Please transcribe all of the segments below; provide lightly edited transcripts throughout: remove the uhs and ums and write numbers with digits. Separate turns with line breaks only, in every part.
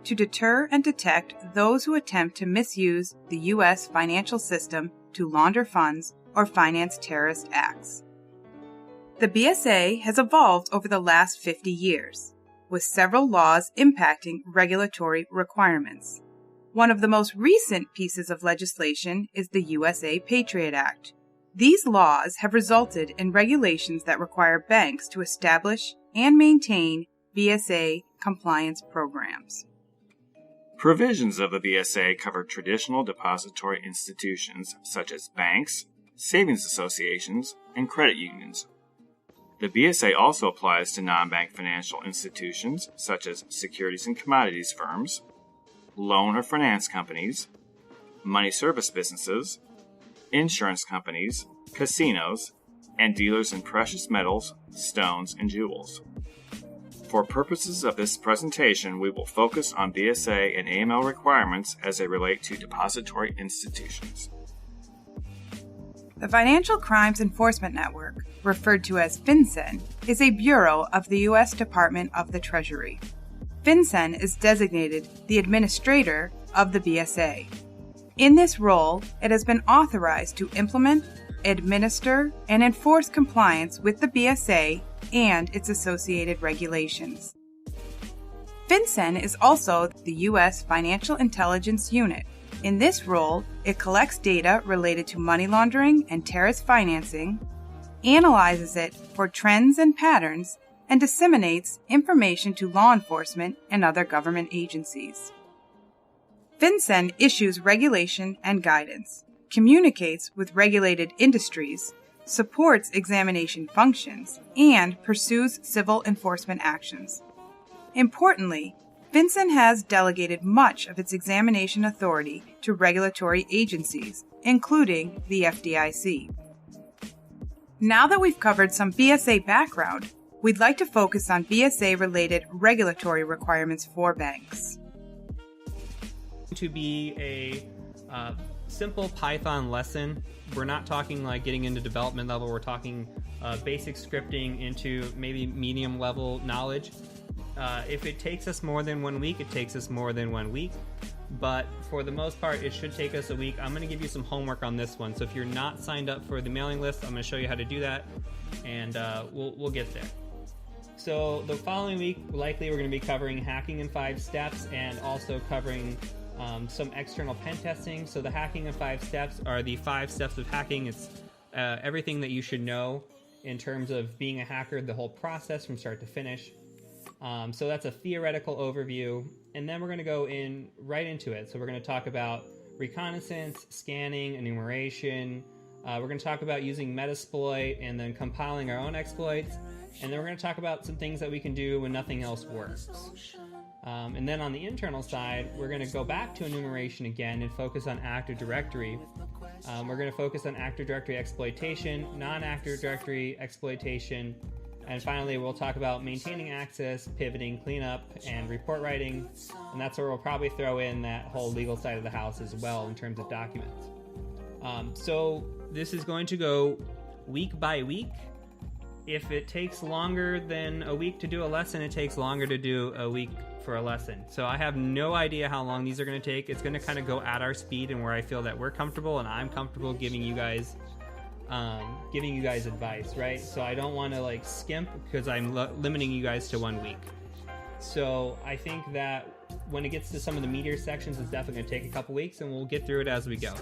to deter and detect those who attempt to misuse the U.S. financial system to launder funds or finance terrorist acts. The BSA has evolved over the last 50 years, with several laws impacting regulatory requirements. One of the most recent pieces of legislation is the USA Patriot Act. These laws have resulted in regulations that require banks to establish and maintain BSA compliance programs.
Provisions of the BSA cover traditional depository institutions such as banks, savings associations, and credit unions. The BSA also applies to non-bank financial institutions such as securities and commodities firms, loan or finance companies, money service businesses, insurance companies, casinos, and dealers in precious metals, stones, and jewels. For purposes of this presentation, we will focus on BSA and AML requirements as they relate to depository institutions.
The Financial Crimes Enforcement Network, referred to as FinCEN, is a bureau of the U.S. Department of the Treasury. FinCEN is designated the administrator of the BSA. In this role, it has been authorized to implement, administer, and enforce compliance with the BSA and its associated regulations. FinCEN is also the U.S. Financial Intelligence Unit. In this role, it collects data related to money laundering and terrorist financing, analyzes it for trends and patterns, and disseminates information to law enforcement and other government agencies. FinCEN issues regulation and guidance, communicates with regulated industries, supports examination functions, and pursues civil enforcement actions. Importantly, FinCEN has delegated much of its examination authority to regulatory agencies, including the FDIC. Now that we've covered some BSA background, we'd like to focus on BSA-related regulatory requirements for banks.
To be a simple Python lesson. We're not talking like getting into development level. We're talking basic scripting into maybe medium level knowledge. If it takes us more than 1 week, it takes us more than 1 week. But for the most part, it should take us a week. I'm going to give you some homework on this one. So if you're not signed up for the mailing list, I'm going to show you how to do that, and we'll get there. So the following week, likely we're going to be covering hacking in 5 steps and also covering some external pen testing. So the hacking in 5 steps are the 5 steps of hacking. It's everything that you should know in terms of being a hacker, the whole process from start to finish. So that's a theoretical overview. And then we're going to go right into it. So we're going to talk about reconnaissance, scanning, enumeration. We're going to talk about using Metasploit and then compiling our own exploits. And then we're going to talk about some things that we can do when nothing else works. And then on the internal side, we're going to go back to enumeration again and focus on Active Directory. We're going to focus on Active Directory exploitation, non-Active Directory exploitation, and finally we'll talk about maintaining access, pivoting, cleanup, and report writing. And that's where we'll probably throw in that whole legal side of the house as well in terms of documents. So this is going to go week by week. If it takes longer than a week to do a lesson, it takes longer to do a week for a lesson. So I have no idea how long these are going to take. It's going to kind of go at our speed and where I feel that we're comfortable and I'm comfortable giving you guys advice, right? So I don't want to like skimp because I'm limiting you guys to 1 week. So I think that when it gets to some of the meatier sections, it's definitely going to take a couple weeks, and we'll get through it as we go.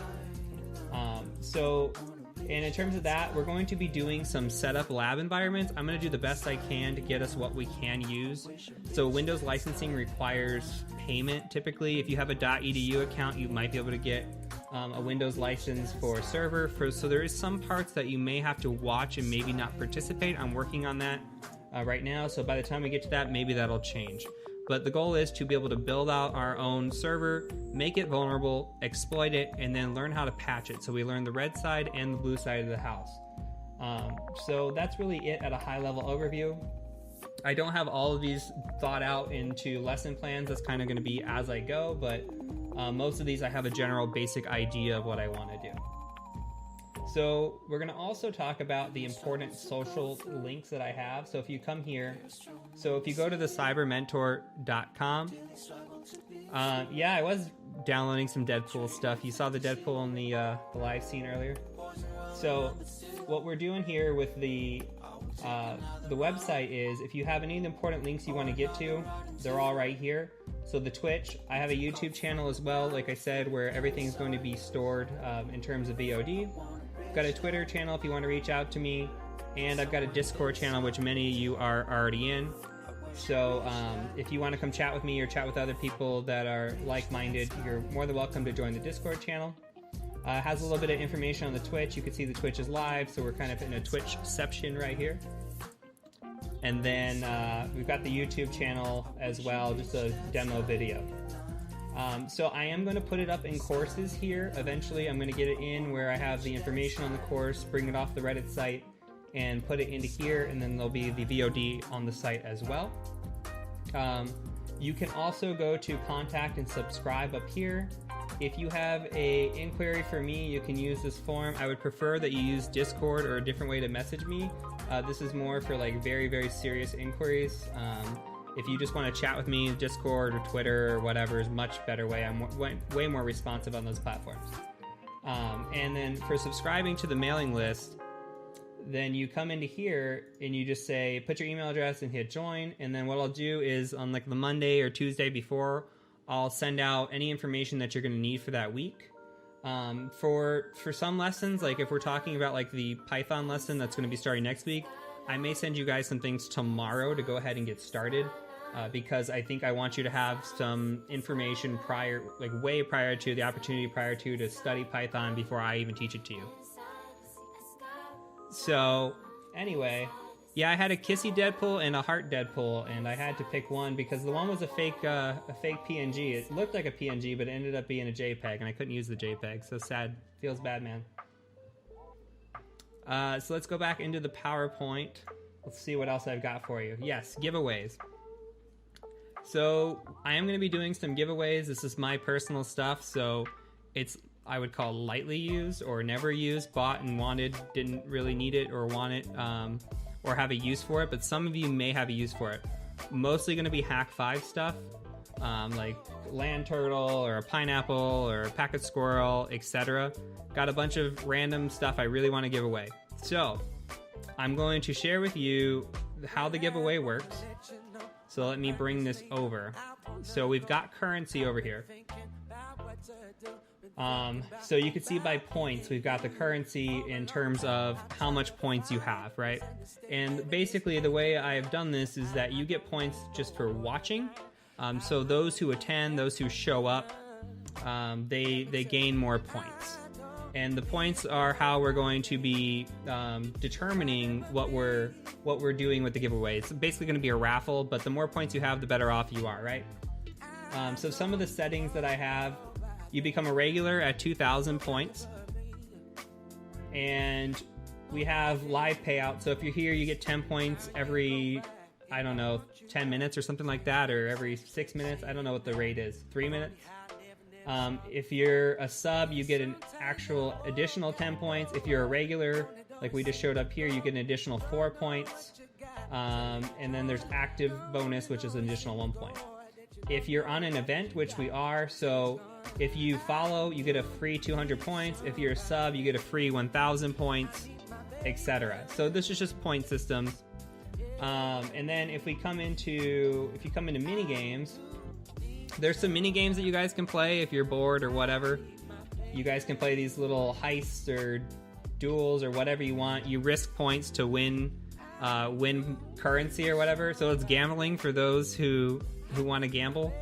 And in terms of that, we're going to be doing some setup lab environments. I'm going to do the best I can to get us what we can use. So Windows licensing requires payment typically. If you have a .edu account, you might be able to get a Windows license for a server. So there is some parts that you may have to watch and maybe not participate. I'm working on that right now. So by the time we get to that, maybe that'll change. But the goal is to be able to build out our own server, make it vulnerable, exploit it, and then learn how to patch it. So we learn the red side and the blue side of the house. So that's really it at a high level overview. I don't have all of these thought out into lesson plans. That's kind of going to be as I go, but most of these I have a general basic idea of what I want to do. So we're going to also talk about the important social links that I have. So if you come here, so if you go to the cybermentor.com, Yeah, I was downloading some Deadpool stuff. You saw the Deadpool in the live scene earlier. So what we're doing here with the website is, if you have any of the important links you want to get to, they're all right here. So the Twitch, I have a YouTube channel as well, like I said, where everything's going to be stored in terms of VOD. I've got a Twitter channel if you want to reach out to me, and I've got a Discord channel, which many of you are already in. So if you want to come chat with me or chat with other people that are like-minded, you're more than welcome to join the Discord channel. It has a little bit of information on the Twitch. You can see the Twitch is live, so we're kind of in a Twitchception right here. And then we've got the YouTube channel as well, just a demo video. So I am going to put it up in courses here. Eventually I'm going to get it in where I have the information on the course, bring it off the Reddit site, and put it into here, and then there'll be the VOD on the site as well. You can also go to contact and subscribe up here. If you have a inquiry for me, you can use this form. I would prefer that you use Discord or a different way to message me. This is more for like very, very serious inquiries. If you just want to chat with me, Discord or Twitter or whatever is a much better way. I'm way more responsive on those platforms. And then for subscribing to the mailing list, then you come into here and you just say, put your email address and hit join. And then what I'll do is on like the Monday or Tuesday before, I'll send out any information that you're going to need for that week. For some lessons, like if we're talking about like the Python lesson that's going to be starting next week, I may send you guys some things tomorrow to go ahead and get started, because I think I want you to have some information prior, like way prior to the opportunity prior to study Python before I even teach it to you. So anyway, yeah, I had a kissy Deadpool and a heart Deadpool, and I had to pick one because the one was a fake PNG. It looked like a PNG, but it ended up being a JPEG, and I couldn't use the JPEG. So sad. Feels bad, man. So let's go back into the PowerPoint. Let's see what else I've got for you. Yes, giveaways. So I am going to be doing some giveaways. This is my personal stuff, so it's, I would call lightly used or never used, bought and wanted, didn't really need it or want it, or have a use for it, but some of you may have a use for it. Mostly going to be Hack 5 stuff, like land turtle or a pineapple or a packet squirrel, etc. Got a bunch of random stuff I really want to give away. So I'm going to share with you how the giveaway works. So let me bring this over. So we've got currency over here. So you can see by points, we've got the currency in terms of how much points you have, right? And basically the way I've done this is that you get points just for watching. So those who attend, those who show up, they gain more points. And the points are how we're going to be determining what we're doing with the giveaway. It's basically going to be a raffle, but the more points you have, the better off you are, right? So some of the settings that I have, you become a regular at 2,000 points. And we have live payout. So if you're here, you get 10 points every, I don't know, 10 minutes or something like that, or every 6 minutes. I don't know what the rate is. 3 minutes? If you're a sub, you get an actual additional 10 points. If you're a regular, like we just showed up here, you get an additional 4 points. And then there's active bonus, which is an additional 1 point. If you're on an event, which we are, so if you follow, you get a free 200 points. If you're a sub, you get a free 1,000 points, etc. So this is just point systems. And then if you come into mini games, there's some mini games that you guys can play if you're bored or whatever. You guys can play these little heists or duels or whatever you want. You risk points to win currency or whatever. So it's gambling for those who want to gamble.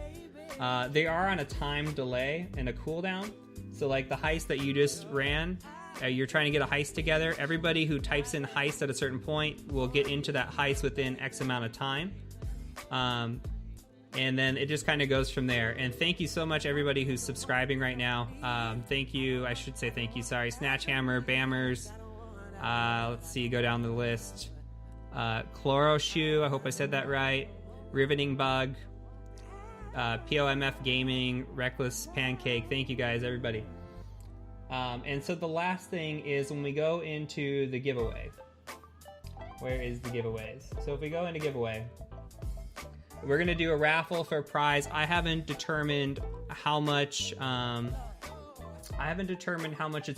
They are on a time delay and a cooldown. So like the heist that you just ran, you're trying to get a heist together. Everybody who types in heist at a certain point will get into that heist within X amount of time. And then it just kind of goes from there. And thank you so much, everybody who's subscribing right now. Thank you. I should say thank you. Sorry. Snatchhammer, Bammers. Let's see. Go down the list. Chloroshoe. I hope I said that right. Riveting Bug. POMF Gaming. Reckless Pancake. Thank you guys, everybody. And so the last thing is when we go into the giveaway. Where is the giveaways? So if we go into giveaway, We're going to do a raffle for a prize. I haven't determined how much it's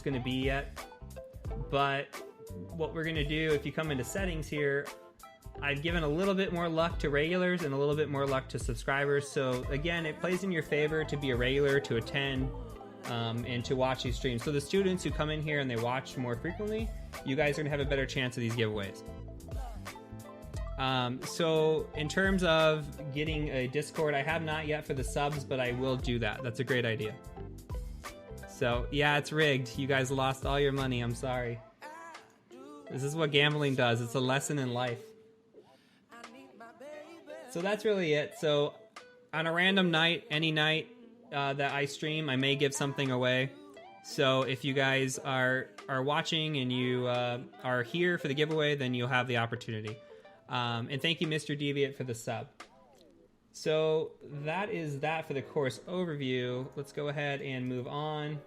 going to be yet, but what we're going to do, if you come into settings here, I've given a little bit more luck to regulars and a little bit more luck to subscribers. So again, it plays in your favor to be a regular, to attend, and to watch these streams. So the students who come in here and they watch more frequently, you guys are going to have a better chance of these giveaways. So in terms of getting a Discord, I have not yet for the subs, but I will do that. That's a great idea. So yeah, it's rigged. You guys lost all your money. I'm sorry. This is what gambling does. It's a lesson in life. So that's really it. So on a random night, any night that I stream, I may give something away. So if you guys are watching and you are here for the giveaway, then you'll have the opportunity. And thank you, Mr. Deviant, for the sub. So that is that for the course overview. Let's go ahead and move on.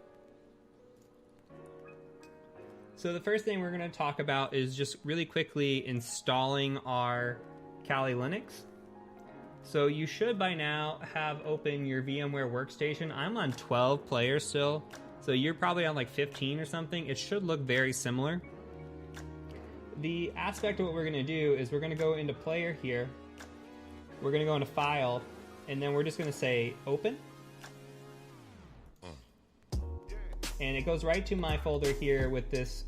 So the first thing we're going to talk about is just really quickly installing our Kali Linux. So you should by now have open your VMware workstation. I'm on 12 players still, so you're probably on like 15 or something. It should look very similar. The aspect of what we're going to do is we're going to go into player here. We're going to go into file, and then we're just going to say open. And it goes right to my folder here with this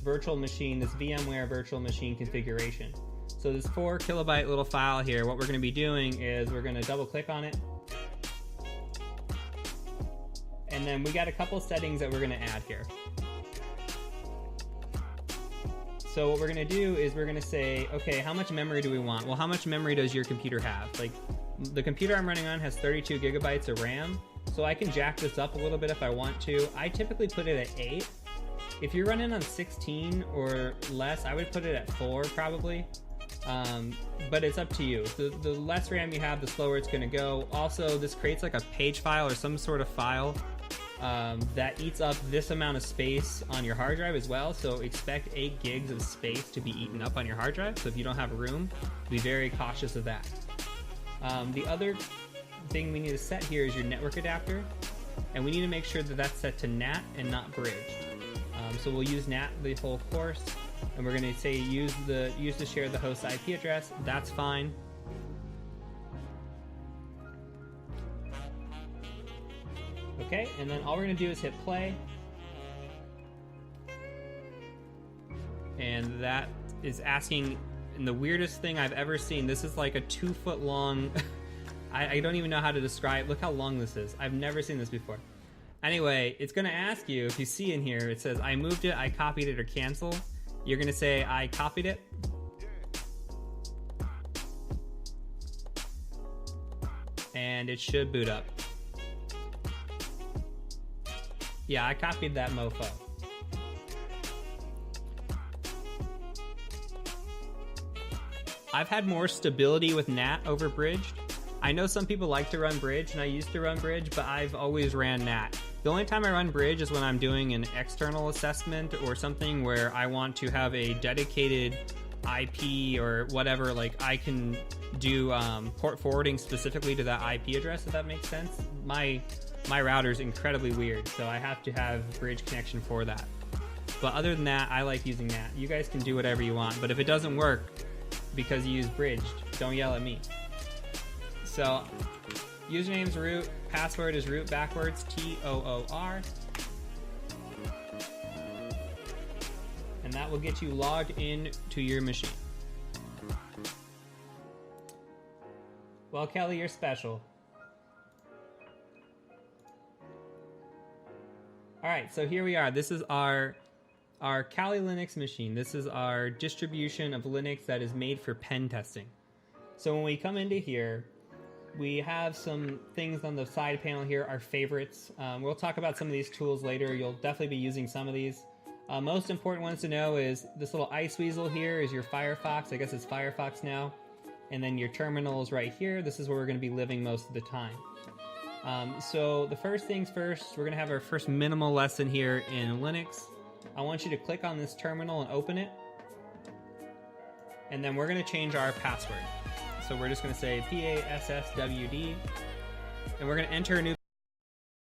virtual machine, this VMware virtual machine configuration. So this 4 kilobyte little file here, what we're going to be doing is we're going to double click on it. And then we got a couple settings that we're going to add here. So what we're going to do is we're going to say, okay, how much memory do we want? Well, how much memory does your computer have? Like, the computer I'm running on has 32 gigabytes of RAM, so I can jack this up a little bit if I want to. I typically put it at 8. If you're running on 16 or less, I would put it at 4 probably. But it's up to you. The less RAM you have, the slower it's going to go. Also, this creates like a page file or some sort of file that eats up this amount of space on your hard drive as well. So expect 8 gigs of space to be eaten up on your hard drive. So if you don't have room, be very cautious of that. The other thing we need to set here is your network adapter, and we need to make sure that that's set to NAT and not bridged. So we'll use NAT the whole course, and we're going to say use to share the host IP address. That's fine. Okay, and then all we're going to do is hit play. And that is asking, and the weirdest thing I've ever seen, this is like a 2-foot long, I don't even know how to describe, look how long this is. I've never seen this before. Anyway, it's going to ask you, if you see in here, it says, I moved it, I copied it, or cancel. You're going to say, I copied it. And it should boot up. Yeah, I copied that mofo. I've had more stability with NAT over bridged. I know some people like to run bridge, and I used to run bridge, but I've always ran NAT. The only time I run bridge is when I'm doing an external assessment or something where I want to have a dedicated IP or whatever, like I can do port forwarding specifically to that IP address, if that makes sense. My router is incredibly weird, so I have to have bridge connection for that. But other than that, I like using NAT. You guys can do whatever you want, but if it doesn't work because you use bridged, don't yell at me. So username's root, password is root backwards, TOOR. And that will get you logged in to your machine. Well, Kelly, you're special. All right, so here we are. This is our Kali Linux machine. This is our distribution of Linux that is made for pen testing. So when we come into here, we have some things on the side panel here, our favorites. We'll talk about some of these tools later. You'll definitely be using some of these. Most important ones to know is this little ice weasel here is your Firefox. I guess it's Firefox now. And then your terminal is right here. This is where we're going to be living most of the time. So the first things first, we're going to have our first minimal lesson here in Linux. I want you to click on this terminal and open it. And then we're going to change our password. So we're just going to say PASSWD, and we're going to enter a new